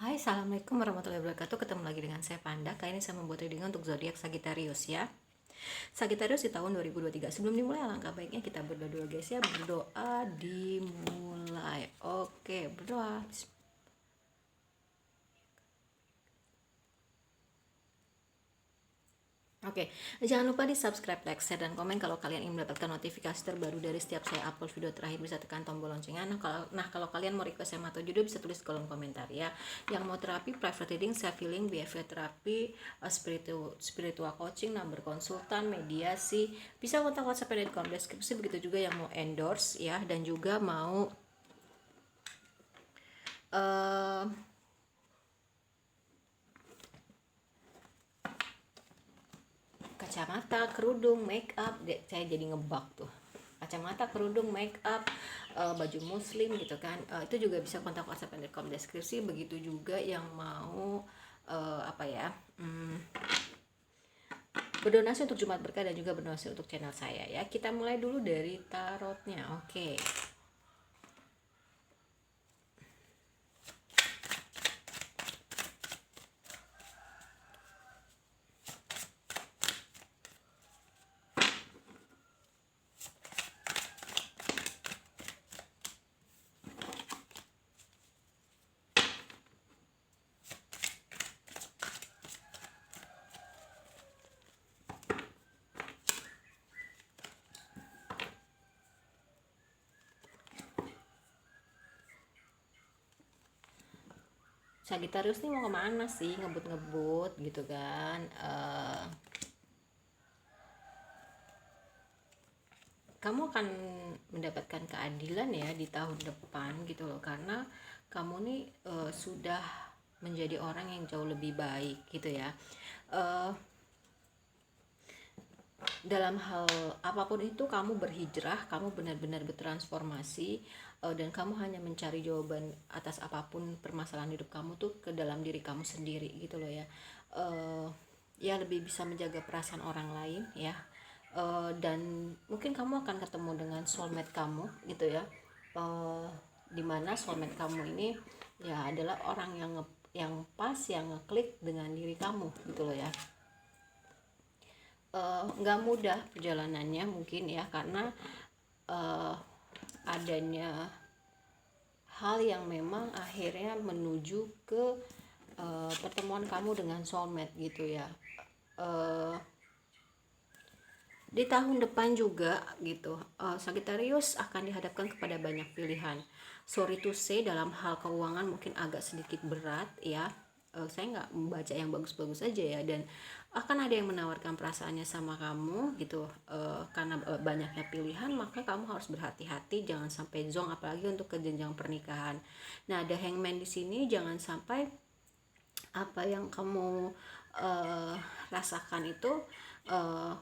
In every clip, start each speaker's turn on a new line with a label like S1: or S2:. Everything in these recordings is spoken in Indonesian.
S1: Hai, assalamualaikum warahmatullahi wabarakatuh. Ketemu lagi dengan saya Panda. Kali ini saya membuat reading untuk zodiak Sagittarius ya. Sagittarius di tahun 2023. Sebelum dimulai, alangkah baiknya kita berdoa dulu guys ya. Berdoa dimulai. Oke, berdoa. Oke, jangan lupa di subscribe, like, share, dan komen kalau kalian ingin mendapatkan notifikasi terbaru dari setiap saya upload video terakhir. Bisa tekan tombol loncengnya. Nah, kalau kalian mau request tema atau judul bisa tulis di kolom komentar ya. Yang mau terapi, private reading, self healing, behavior terapi, spiritual coaching, number konsultan, mediasi, bisa kontak WhatsApp di kolom deskripsi. Begitu juga yang mau endorse ya, dan juga mau eh, kacamata, kerudung, make up, saya jadi ngebak tuh. Kacamata, kerudung, make up, baju muslim gitu kan. Itu juga bisa kontak WhatsApp di kolom deskripsi. Begitu juga yang mau apa ya? Berdonasi untuk Jumat Berkah dan juga berdonasi untuk channel saya ya. Kita mulai dulu dari tarotnya. Oke. Sagittarius nih mau kemana sih, ngebut-ngebut gitu kan. Kamu akan mendapatkan keadilan ya di tahun depan gitu loh, karena kamu nih sudah menjadi orang yang jauh lebih baik gitu ya. uh, dalam hal apapun itu kamu berhijrah, kamu benar-benar bertransformasi, dan kamu hanya mencari jawaban atas apapun permasalahan hidup kamu tuh ke dalam diri kamu sendiri gitu loh ya. Ya lebih bisa menjaga perasaan orang lain ya. Dan mungkin kamu akan ketemu dengan soulmate kamu gitu ya. Dimana soulmate kamu ini ya adalah orang yang pas, yang ngeklik dengan diri kamu gitu loh ya. Nggak mudah perjalanannya mungkin ya, karena uh, adanya hal yang memang akhirnya menuju ke pertemuan kamu dengan soulmate gitu ya. uh, di tahun depan juga gitu, Sagittarius akan dihadapkan kepada banyak pilihan. Sorry to say, dalam hal keuangan mungkin agak sedikit berat ya. Saya nggak membaca yang bagus-bagus aja ya, dan akan ada yang menawarkan perasaannya sama kamu gitu. Karena banyaknya pilihan, maka kamu harus berhati-hati jangan sampai zong, apalagi untuk ke jenjang pernikahan. Nah, ada hangman di sini, jangan sampai apa yang kamu rasakan itu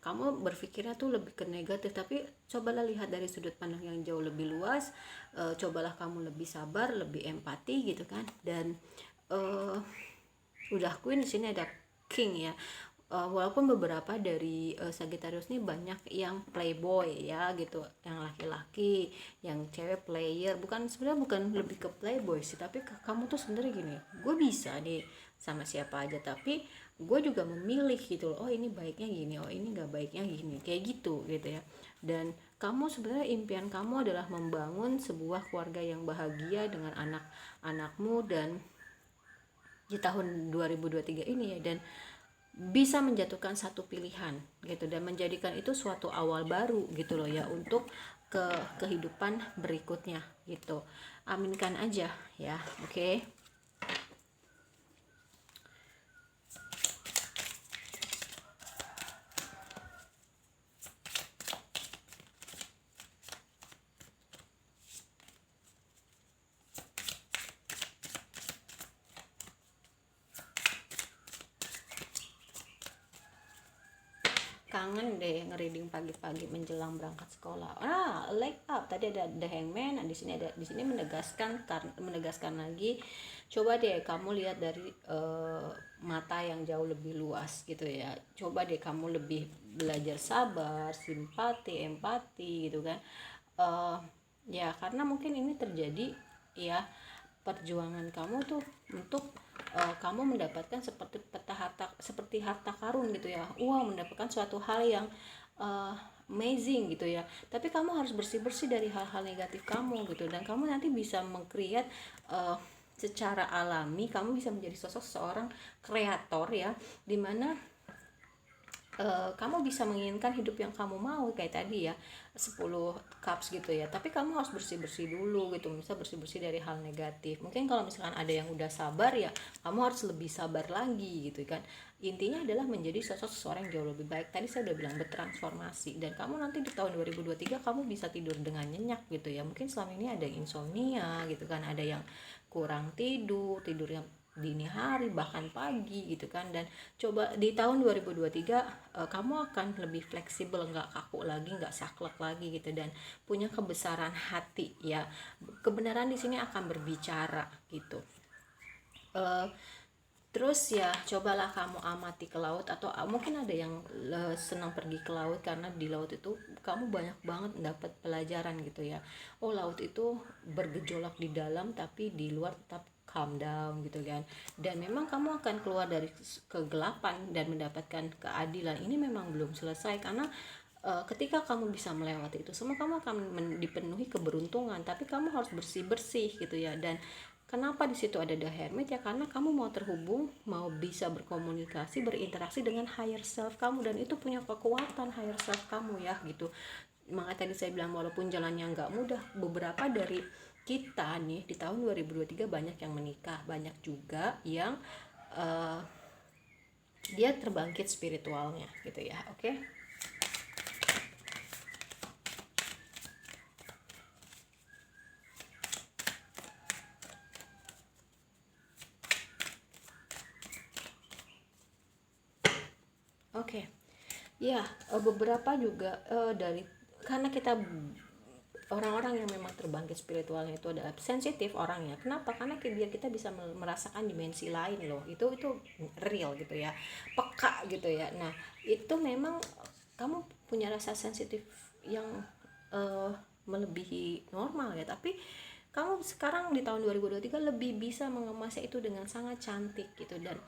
S1: kamu berpikirnya tuh lebih ke negatif, tapi cobalah lihat dari sudut pandang yang jauh lebih luas. Cobalah kamu lebih sabar, lebih empati gitu kan. Dan udah queen di sini ada king ya. Walaupun beberapa dari Sagittarius ini banyak yang playboy ya gitu, yang laki-laki, yang cewek player, sebenarnya bukan lebih ke playboy sih, tapi kamu tuh sebenarnya gini, gue bisa nih sama siapa aja, tapi gue juga memilih gitu loh. Oh ini baiknya gini, oh ini nggak baiknya gini, kayak gitu gitu ya. Dan kamu sebenarnya impian kamu adalah membangun sebuah keluarga yang bahagia dengan anak-anakmu dan di tahun 2023 ini ya. Dan bisa menjatuhkan satu pilihan gitu dan menjadikan itu suatu awal baru gitu loh ya, untuk ke kehidupan berikutnya gitu. Aminkan aja ya. Oke. Kangen deh ngereading pagi-pagi menjelang berangkat sekolah. Like up tadi ada the hangman. Nah, di sini menegaskan lagi, coba deh kamu lihat dari mata yang jauh lebih luas gitu ya. Coba deh kamu lebih belajar sabar, simpati, empati gitu kan. Ya karena mungkin ini terjadi ya, perjuangan kamu tuh untuk kamu mendapatkan seperti harta karun gitu ya, mendapatkan suatu hal yang amazing gitu ya. Tapi kamu harus bersih-bersih dari hal-hal negatif kamu gitu, dan kamu nanti bisa meng-create secara alami, kamu bisa menjadi sosok seorang kreator ya, dimana kamu bisa menginginkan hidup yang kamu mau kayak tadi ya, 10 cups gitu ya. Tapi kamu harus bersih-bersih dulu gitu, bisa bersih-bersih dari hal negatif. Mungkin kalau misalkan ada yang udah sabar ya, kamu harus lebih sabar lagi gitu kan. Intinya adalah menjadi sosok seseorang yang jauh lebih baik. Tadi saya udah bilang bertransformasi, dan kamu nanti di tahun 2023 kamu bisa tidur dengan nyenyak gitu ya. Mungkin selama ini ada insomnia gitu kan, ada yang kurang tidur yang dini hari bahkan pagi gitu kan. Dan coba di tahun 2023 kamu akan lebih fleksibel, nggak kaku lagi, nggak saklek lagi gitu, dan punya kebesaran hati ya. Kebenaran di sini akan berbicara gitu. Terus ya cobalah kamu amati ke laut, atau mungkin ada yang senang pergi ke laut, karena di laut itu kamu banyak banget dapat pelajaran gitu ya. Laut itu bergejolak di dalam, tapi di luar tetap calm down gitu kan. Dan memang kamu akan keluar dari kegelapan dan mendapatkan keadilan. Ini memang belum selesai, karena ketika kamu bisa melewati itu semua, kamu akan dipenuhi keberuntungan. Tapi kamu harus bersih-bersih gitu ya. Dan kenapa di situ ada The Hermit ya, karena kamu mau terhubung, mau bisa berkomunikasi, berinteraksi dengan higher self kamu, dan itu punya kekuatan higher self kamu ya gitu. Makanya tadi saya bilang walaupun jalannya nggak mudah, beberapa dari kita nih di tahun 2023 banyak yang menikah, banyak juga yang dia terbangkit spiritualnya gitu ya. Oke. Oke. Ya, beberapa juga dari, karena kita orang-orang yang memang terbangkit spiritualnya itu adalah sensitif orangnya. Kenapa? Karena biar kita bisa merasakan dimensi lain loh. Itu real gitu ya. Peka gitu ya. Nah, itu memang kamu punya rasa sensitif yang melebihi normal ya. Tapi kamu sekarang di tahun 2023 lebih bisa mengemasnya itu dengan sangat cantik gitu. Dan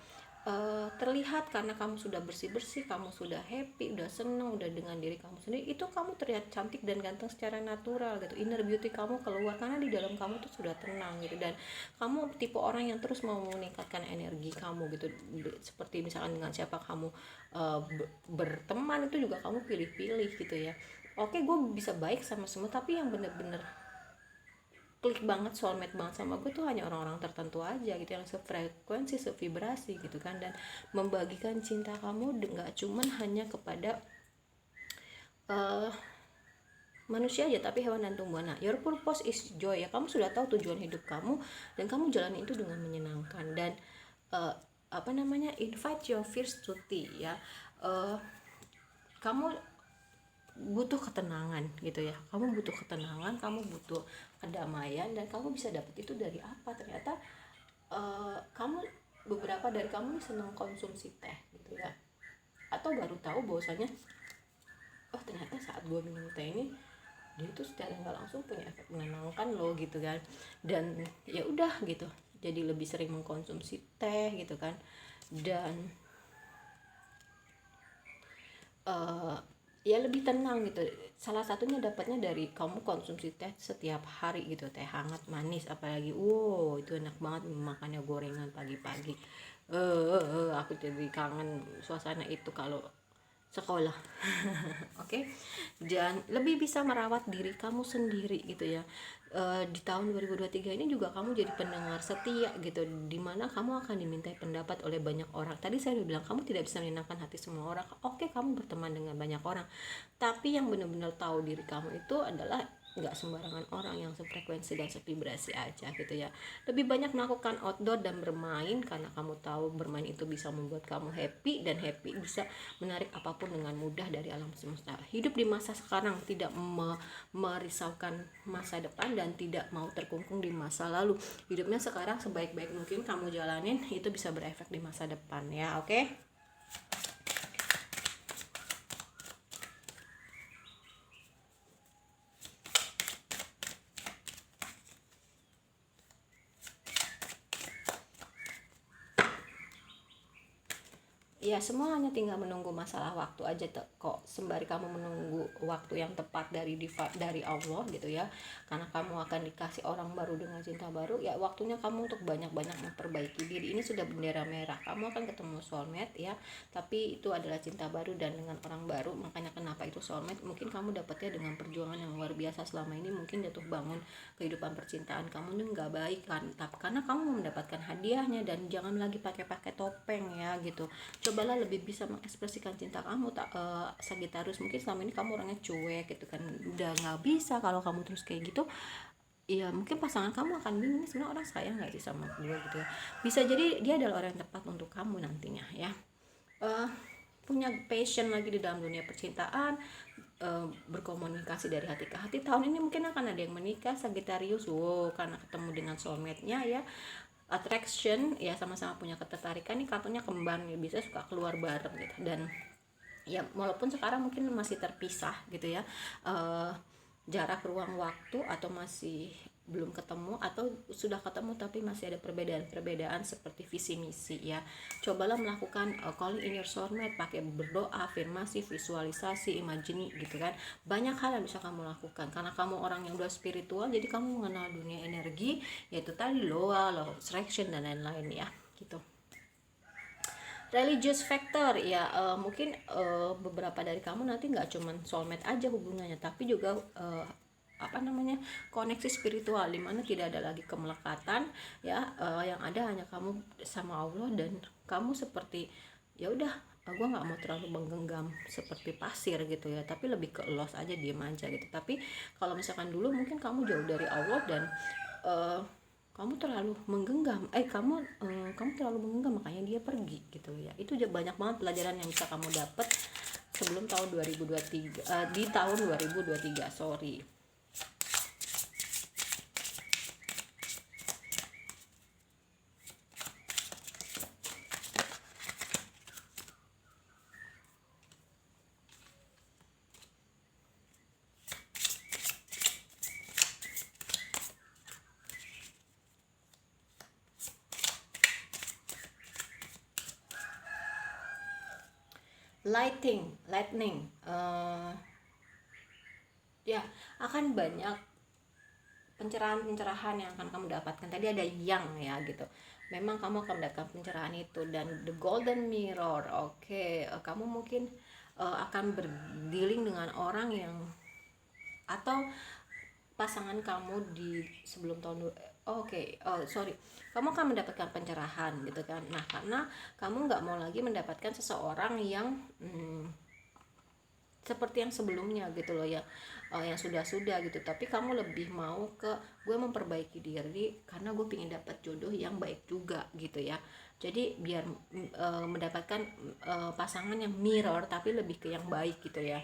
S1: terlihat karena kamu sudah bersih-bersih, kamu sudah happy, udah seneng, udah dengan diri kamu sendiri, itu kamu terlihat cantik dan ganteng secara natural gitu. Inner beauty kamu keluar karena di dalam kamu tuh sudah tenang gitu. Dan kamu tipe orang yang terus mau meningkatkan energi kamu gitu. Seperti misalkan dengan siapa kamu berteman, itu juga kamu pilih-pilih gitu ya. Oke, gue bisa baik sama semua, tapi yang bener-bener klik banget, soulmate banget sama gue tuh hanya orang-orang tertentu aja gitu, yang sefrekuensi, sevibrasi gitu kan. Dan membagikan cinta kamu nggak cuman hanya kepada manusia aja, tapi hewan dan tumbuhan. Nah, your purpose is joy ya, kamu sudah tahu tujuan hidup kamu, dan kamu jalani itu dengan menyenangkan. Dan invite your fears to tea ya. Kamu butuh ketenangan gitu ya, kamu butuh ketenangan, kamu butuh kedamaian, dan kamu bisa dapat itu dari apa? Ternyata kamu, beberapa dari kamu senang konsumsi teh gitu ya, atau baru tahu bahwasanya ternyata saat gue minum teh ini, dia itu secara nggak langsung punya efek menenangkan loh gitu kan. Dan ya udah gitu, jadi lebih sering mengkonsumsi teh gitu kan. Dan ya lebih tenang gitu. Salah satunya dapatnya dari kamu konsumsi teh setiap hari gitu, teh hangat manis, apalagi itu enak banget makannya, gorengan pagi-pagi. Aku jadi kangen suasana itu kalau sekolah. Oke. Dan lebih bisa merawat diri kamu sendiri gitu ya. Di tahun 2023 ini juga kamu jadi pendengar setia gitu, dimana kamu akan dimintai pendapat oleh banyak orang. Tadi saya udah bilang kamu tidak bisa menyenangkan hati semua orang. Oke, kamu berteman dengan banyak orang, tapi yang benar-benar tahu diri kamu itu adalah nggak sembarangan orang, yang sefrekuensi dan sevibrasi aja gitu ya. Lebih banyak melakukan outdoor dan bermain, karena kamu tahu bermain itu bisa membuat kamu happy, dan happy bisa menarik apapun dengan mudah dari alam semesta. Hidup di masa sekarang, tidak merisaukan masa depan, dan tidak mau terkungkung di masa lalu. Hidupnya sekarang sebaik-baik mungkin kamu jalanin, itu bisa berefek di masa depan ya. Oke. ya semua hanya tinggal menunggu masalah waktu aja kok, sembari kamu menunggu waktu yang tepat dari Allah gitu ya, karena kamu akan dikasih orang baru dengan cinta baru ya, waktunya kamu untuk banyak-banyak memperbaiki diri. Ini sudah bendera merah, kamu akan ketemu soulmate ya, tapi itu adalah cinta baru dan dengan orang baru. Makanya kenapa itu soulmate, mungkin kamu dapatnya dengan perjuangan yang luar biasa selama ini, mungkin jatuh bangun kehidupan percintaan kamu ini nggak baik kan, tapi karena kamu mendapatkan hadiahnya. Dan jangan lagi pakai topeng ya gitu, cobalah lebih bisa mengekspresikan cinta kamu. Sagittarius, mungkin selama ini kamu orangnya cuek gitu kan, udah nggak bisa kalau kamu terus kayak gitu. Iya, mungkin pasangan kamu akan bingung, sebenarnya orang sayang nggak sih sama gue gitu ya. Bisa jadi dia adalah orang yang tepat untuk kamu nantinya ya. Punya passion lagi di dalam dunia percintaan, berkomunikasi dari hati ke hati. Tahun ini mungkin akan ada yang menikah Sagittarius, karena ketemu dengan soulmate-nya ya. Attraction ya, sama-sama punya ketertarikan. Nih kartunya kembar nih, bisa suka keluar bareng gitu. Dan ya walaupun sekarang mungkin masih terpisah gitu ya, jarak ruang waktu, atau masih belum ketemu, atau sudah ketemu tapi masih ada perbedaan seperti visi misi ya. Cobalah melakukan calling in your soulmate, pakai berdoa, afirmasi, visualisasi, imagine gitu kan. Banyak hal yang bisa kamu lakukan karena kamu orang yang udah spiritual, jadi kamu mengenal dunia energi, yaitu tadi law attraction dan lain-lain ya gitu. Religious factor ya, mungkin beberapa dari kamu nanti nggak cuman soulmate aja hubungannya, tapi juga koneksi spiritual, dimana tidak ada lagi kemelekatan ya, yang ada hanya kamu sama Allah, dan kamu seperti ya udah, gue nggak mau terlalu menggenggam seperti pasir gitu ya, tapi lebih ke los aja, diem aja gitu. Tapi kalau misalkan dulu mungkin kamu jauh dari Allah dan kamu terlalu menggenggam, kamu terlalu menggenggam, makanya dia pergi gitu ya. Itu banyak banget pelajaran yang bisa kamu dapat sebelum tahun 2023, di tahun 2023 sorry. Lightning, ya akan banyak pencerahan yang akan kamu dapatkan. Tadi ada yang ya gitu, memang kamu akan mendapatkan pencerahan itu. Dan the golden mirror, kamu mungkin akan berdealing dengan orang yang, atau pasangan kamu di sebelum tahun kamu akan mendapatkan pencerahan gitu kan. Nah, karena kamu nggak mau lagi mendapatkan seseorang yang seperti yang sebelumnya gitu loh ya, yang sudah gitu, tapi kamu lebih mau ke gue memperbaiki diri karena gue pengen dapat jodoh yang baik juga gitu ya. Jadi biar mendapatkan pasangan yang mirror tapi lebih ke yang baik gitu ya.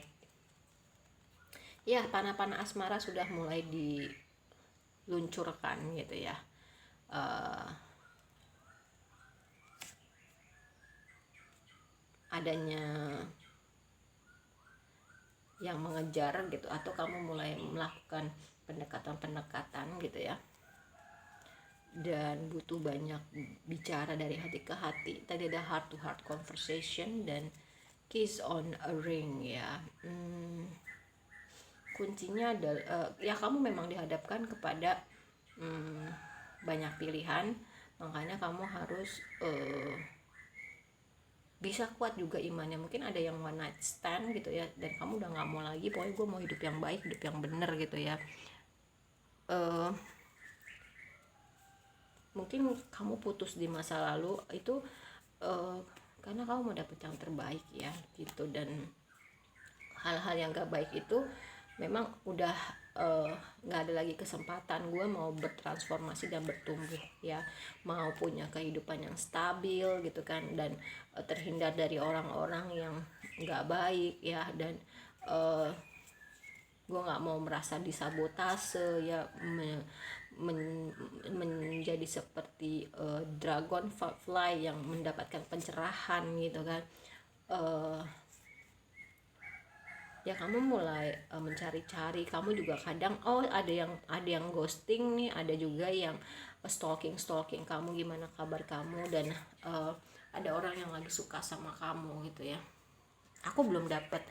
S1: Ya, panah-panah asmara sudah mulai diluncurkan gitu ya. Adanya yang mengejar gitu, atau kamu mulai melakukan pendekatan gitu ya, dan butuh banyak bicara dari hati ke hati. Tadi ada heart to heart conversation dan kiss on a ring ya. Kuncinya adalah ya kamu memang dihadapkan kepada banyak pilihan, makanya kamu harus bisa kuat juga imannya. Mungkin ada yang one night stand gitu ya, dan kamu udah nggak mau lagi, pokoknya gue mau hidup yang baik, hidup yang bener gitu ya. Mungkin kamu putus di masa lalu itu karena kamu mau dapet yang terbaik ya gitu. Dan hal-hal yang gak baik itu memang udah nggak ada lagi kesempatan. Gue mau bertransformasi dan bertumbuh ya, mau punya kehidupan yang stabil gitu kan, dan terhindar dari orang-orang yang nggak baik ya. Dan gue nggak mau merasa disabotase ya, menjadi seperti dragonfly yang mendapatkan pencerahan gitu kan. Ya kamu mulai mencari-cari, kamu juga kadang ada yang ghosting nih, ada juga yang stalking kamu, gimana kabar kamu, dan ada orang yang lagi suka sama kamu gitu ya. Aku belum dapat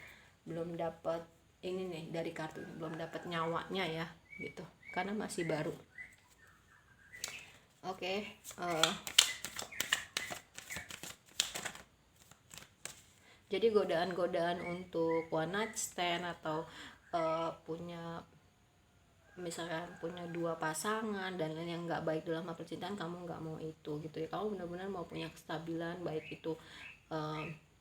S1: ini nih dari kartu ini, belum dapat nyawanya ya gitu, karena masih baru. Oke, jadi godaan-godaan untuk one night stand atau misalkan punya dua pasangan dan lain yang nggak baik dalam hal percintaan, kamu nggak mau itu gitu ya. Kamu benar-benar mau punya kestabilan, baik itu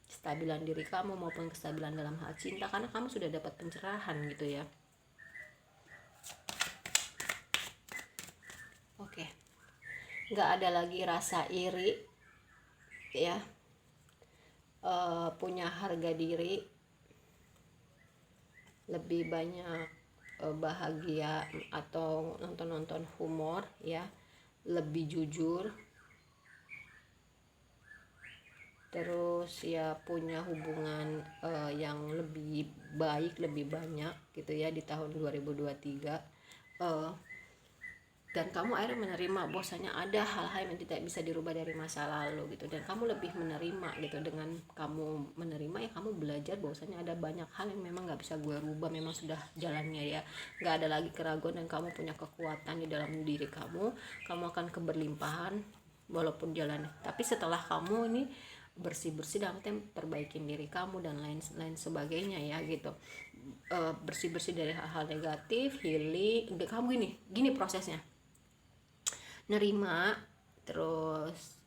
S1: kestabilan diri kamu maupun kestabilan dalam hal cinta, karena kamu sudah dapat pencerahan gitu ya. Oke, nggak ada lagi rasa iri ya, punya harga diri, lebih banyak bahagia atau nonton humor ya, lebih jujur, terus ya punya hubungan yang lebih baik, lebih banyak gitu ya di tahun 2023. Dan kamu akhirnya menerima bahwasanya ada hal-hal yang tidak bisa dirubah dari masa lalu gitu, dan kamu lebih menerima gitu. Dengan kamu menerima ya, kamu belajar bahwasanya ada banyak hal yang memang nggak bisa gue rubah, memang sudah jalannya ya, nggak ada lagi keraguan, dan kamu punya kekuatan di dalam diri kamu akan keberlimpahan walaupun jalan. Tapi setelah kamu ini bersih-bersih dalam perbaikin diri kamu dan lain sebagainya ya gitu, bersih-bersih dari hal-hal negatif, healing. Kamu gini prosesnya, nerima, terus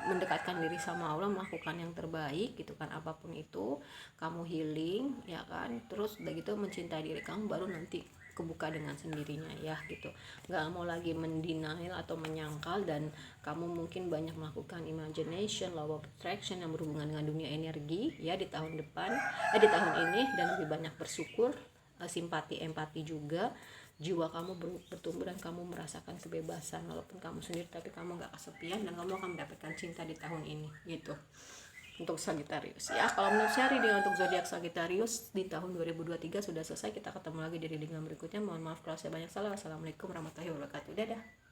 S1: mendekatkan diri sama Allah, melakukan yang terbaik gitu kan, apapun itu kamu healing ya kan, terus udah gitu mencintai diri kamu, baru nanti kebuka dengan sendirinya ya gitu. Nggak mau lagi mendenial atau menyangkal, dan kamu mungkin banyak melakukan imagination, law of attraction yang berhubungan dengan dunia energi ya di tahun depan, di tahun ini, dan lebih banyak bersyukur, simpati, empati juga. Jiwa kamu bertumbuh dan kamu merasakan kebebasan walaupun kamu sendiri, tapi kamu gak kesepian, dan kamu akan mendapatkan cinta di tahun ini gitu. Untuk Sagittarius ya, kalau menurut saya reading untuk zodiak Sagittarius di tahun 2023 sudah selesai. Kita ketemu lagi di reading berikutnya. Mohon maaf kalau saya banyak salah. Wassalamualaikum warahmatullahi wabarakatuh. Dadah.